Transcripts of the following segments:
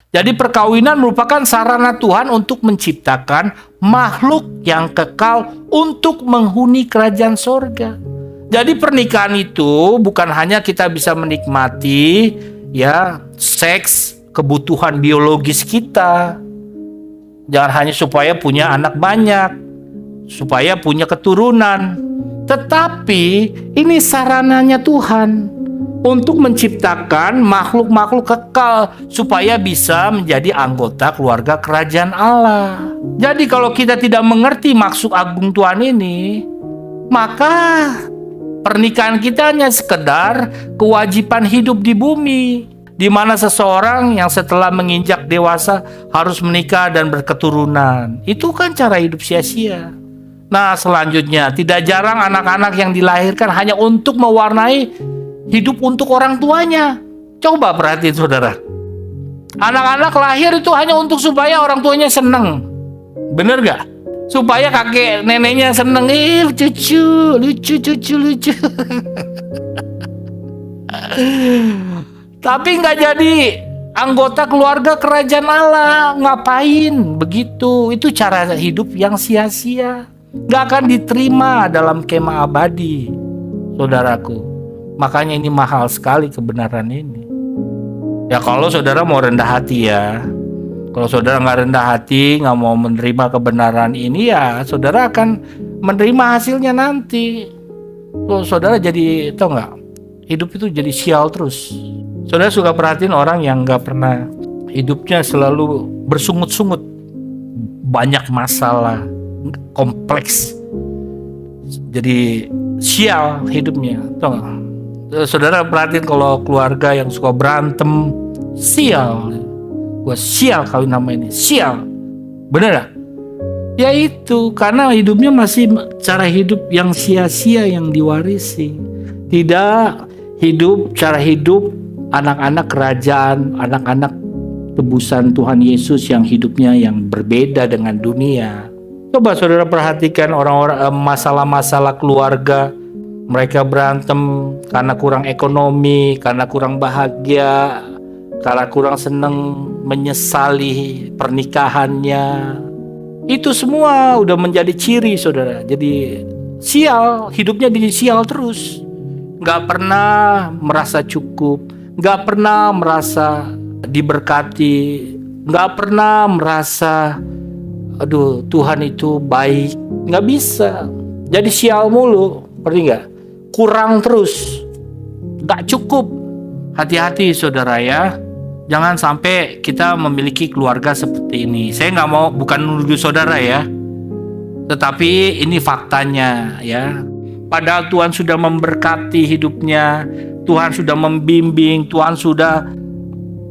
Jadi perkawinan merupakan sarana Tuhan untuk menciptakan makhluk yang kekal untuk menghuni kerajaan sorga. Jadi pernikahan itu bukan hanya kita bisa menikmati ya seks, kebutuhan biologis kita. Jangan hanya supaya punya anak banyak, supaya punya keturunan. Tetapi ini sarananya Tuhan untuk menciptakan makhluk-makhluk kekal supaya bisa menjadi anggota keluarga kerajaan Allah. Jadi kalau kita tidak mengerti maksud agung Tuhan ini, maka pernikahan kita hanya sekedar kewajiban hidup di bumi, di mana seseorang yang setelah menginjak dewasa harus menikah dan berketurunan. Itu kan cara hidup sia-sia. Nah, selanjutnya, tidak jarang anak-anak yang dilahirkan hanya untuk mewarnai hidup untuk orang tuanya. Coba perhatiin saudara. Anak-anak lahir itu hanya untuk supaya orang tuanya senang. Bener gak? Supaya kakek neneknya senang. Lucu. Tapi gak jadi anggota keluarga kerajaan Allah. Ngapain begitu? Itu cara hidup yang sia-sia. Gak akan diterima dalam kemah abadi, saudaraku. Makanya ini mahal sekali kebenaran ini. Ya kalau saudara mau rendah hati ya. Kalau saudara nggak rendah hati, nggak mau menerima kebenaran ini ya, saudara akan menerima hasilnya nanti. Kalau saudara jadi, tau nggak, hidup itu jadi sial terus. Saudara suka perhatiin orang yang nggak pernah, hidupnya selalu bersungut-sungut, banyak masalah, kompleks. Jadi sial hidupnya, tau nggak? Saudara perhatiin kalau keluarga yang suka berantem, sial. Gua sial kawin nama ini, sial. Bener gak? Ya itu, karena hidupnya masih cara hidup yang sia-sia yang diwarisi. Tidak hidup cara hidup anak-anak kerajaan, anak-anak tebusan Tuhan Yesus yang hidupnya yang berbeda dengan dunia. Coba saudara perhatikan orang-orang masalah-masalah keluarga. Mereka berantem karena kurang ekonomi, karena kurang bahagia, karena kurang senang, menyesali pernikahannya. Itu semua udah menjadi ciri saudara. Jadi sial, hidupnya jadi sial terus. Gak pernah merasa cukup, gak pernah merasa diberkati, gak pernah merasa aduh Tuhan itu baik. Gak bisa. Jadi sial mulu, ngerti gak? Kurang terus, gak cukup. Hati-hati saudara ya, jangan sampai kita memiliki keluarga seperti ini. Saya gak mau, bukan menuduh saudara ya, tetapi ini faktanya ya. Padahal Tuhan sudah memberkati hidupnya, Tuhan sudah membimbing, Tuhan sudah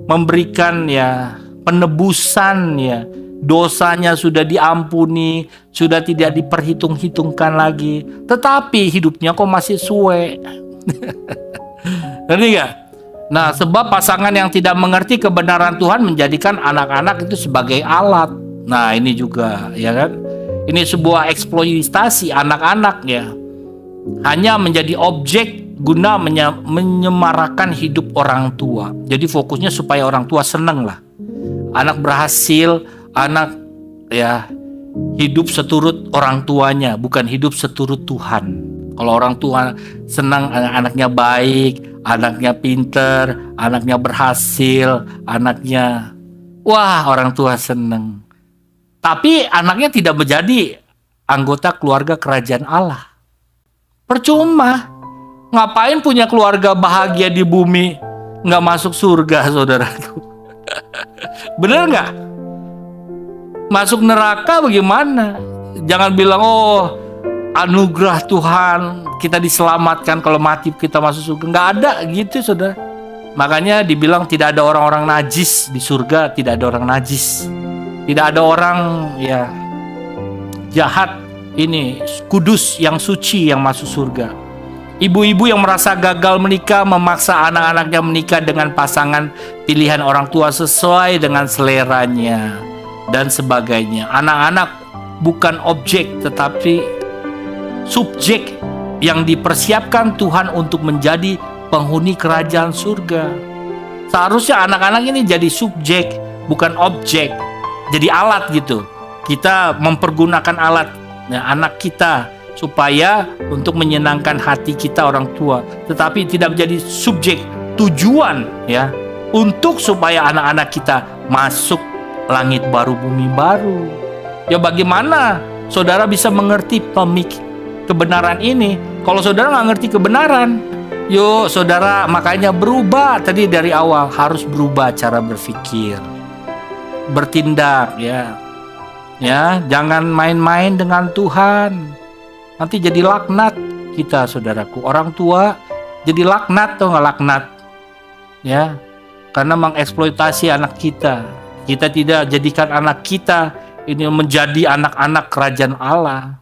memberikan ya penebusan ya. Dosanya sudah diampuni, sudah tidak diperhitung-hitungkan lagi. Tetapi hidupnya kok masih suwe. Ngerti gak? Nah, sebab pasangan yang tidak mengerti kebenaran Tuhan menjadikan anak-anak itu sebagai alat. Nah, ini juga ya kan. Ini sebuah eksploitasi anak-anak ya. Hanya menjadi objek guna menyemarakan hidup orang tua. Jadi fokusnya supaya orang tua seneng lah. Anak berhasil, anak ya hidup seturut orang tuanya, bukan hidup seturut Tuhan. Kalau orang tua senang anaknya baik, anaknya pinter, anaknya berhasil, anaknya wah orang tua senang. Tapi anaknya tidak menjadi anggota keluarga kerajaan Allah. Percuma. Ngapain punya keluarga bahagia di bumi, nggak masuk surga saudara. Bener nggak? Masuk neraka bagaimana? Jangan bilang oh anugerah Tuhan kita diselamatkan, kalau mati kita masuk surga. Nggak ada gitu saudara. Makanya dibilang tidak ada orang-orang najis di surga, tidak ada orang najis, tidak ada orang ya jahat ini kudus yang suci yang masuk surga. Ibu-ibu yang merasa gagal menikah memaksa anak-anaknya menikah dengan pasangan pilihan orang tua sesuai dengan seleranya dan sebagainya. Anak-anak bukan objek tetapi subjek yang dipersiapkan Tuhan untuk menjadi penghuni kerajaan surga. Seharusnya anak-anak ini jadi subjek, bukan objek, jadi alat gitu. Kita mempergunakan alat, anak kita, supaya untuk menyenangkan hati kita orang tua, tetapi tidak menjadi subjek, tujuan ya, untuk supaya anak-anak kita masuk langit baru bumi baru. Ya bagaimana saudara bisa mengerti kebenaran ini kalau saudara nggak ngerti kebenaran? Yuk saudara, makanya berubah tadi dari awal, harus berubah cara berpikir, bertindak ya, jangan main-main dengan Tuhan. Nanti jadi laknat kita, saudaraku. Orang tua jadi laknat, atau nggak laknat? Ya, karena mengeksploitasi anak kita. Kita tidak jadikan anak kita ini menjadi anak-anak kerajaan Allah.